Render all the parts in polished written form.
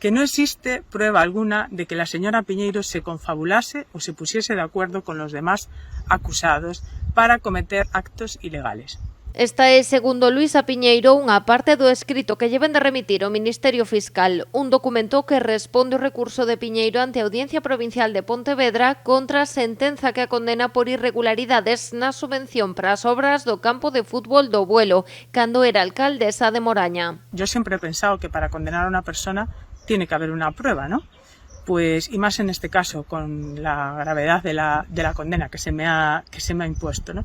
que no existe prueba alguna de que la señora Piñeiro se confabulase o se pusiese de acuerdo con los demás acusados para cometer actos ilegales. Esta é, segundo Luisa Piñeiro, unha parte do escrito que lleven de remitir ao Ministerio Fiscal, un documento que responde ao recurso de Piñeiro ante a Audiencia Provincial de Pontevedra contra a sentenza que a condena por irregularidades na subvención para as obras do campo de fútbol do Buelo, cando era alcaldesa de Moraña. Yo siempre he pensado que para condenar a una persona tiene que haber una prueba, ¿no? Pues, y más en este caso, con la gravedad de la condena que se me ha impuesto, ¿no?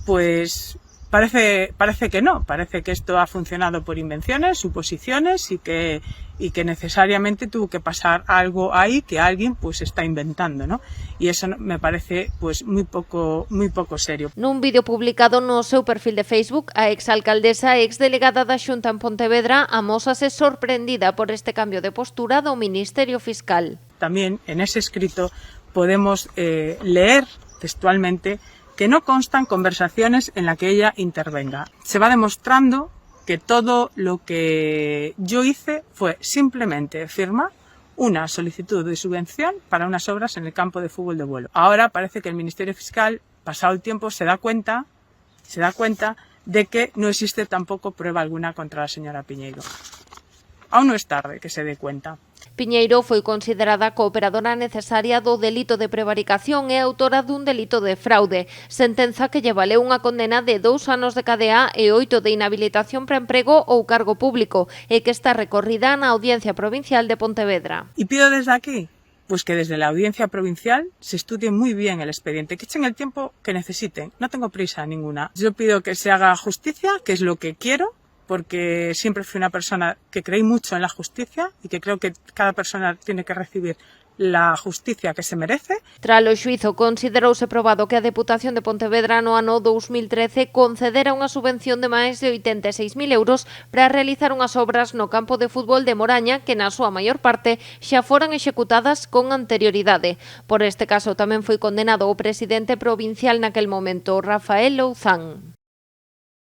Pues parece que no, parece que esto ha funcionado por invenciones, suposiciones y que necesariamente tuvo que pasar algo ahí que alguien pues está inventando, ¿no? Y eso me parece pues muy poco serio. Nun vídeo publicado no seu perfil de Facebook, a exalcaldesa e exdelegada da Xunta en Pontevedra amósase sorprendida por este cambio de postura do Ministerio Fiscal. También en ese escrito podemos leer textualmente que no constan conversaciones en la que ella intervenga. Se va demostrando que todo lo que yo hice fue simplemente firmar una solicitud de subvención para unas obras en el campo de fútbol de Buelo. Ahora parece que el Ministerio Fiscal, pasado el tiempo, se da cuenta de que no existe tampoco prueba alguna contra la señora Piñeiro. Aún no es tarde que se dé cuenta. Piñeiro foi considerada cooperadora necesaria do delito de prevaricación e autora dun delito de fraude, sentenza que lle valeu unha condena de 2 anos de cadea e 8 de inhabilitación para emprego ou cargo público e que está recorrida na Audiencia Provincial de Pontevedra. Y pido desde aquí pues que desde la Audiencia Provincial se estudie muy bien el expediente, que echen el tiempo que necesiten. No tengo prisa ninguna. Yo pido que se haga justicia, que es lo que quiero, porque siempre fui una persona que creí mucho en la justicia y que creo que cada persona tiene que recibir la justicia que se merece. Tras o xuízo, considerouse probado que a Deputación de Pontevedra no ano 2013 concedera unha subvención de máis de 86.000 euros para realizar unhas obras no campo de fútbol de Moraña que na súa maior parte xa foran executadas con anterioridade. Por este caso tamén foi condenado o presidente provincial naquel momento, Rafael Louzán.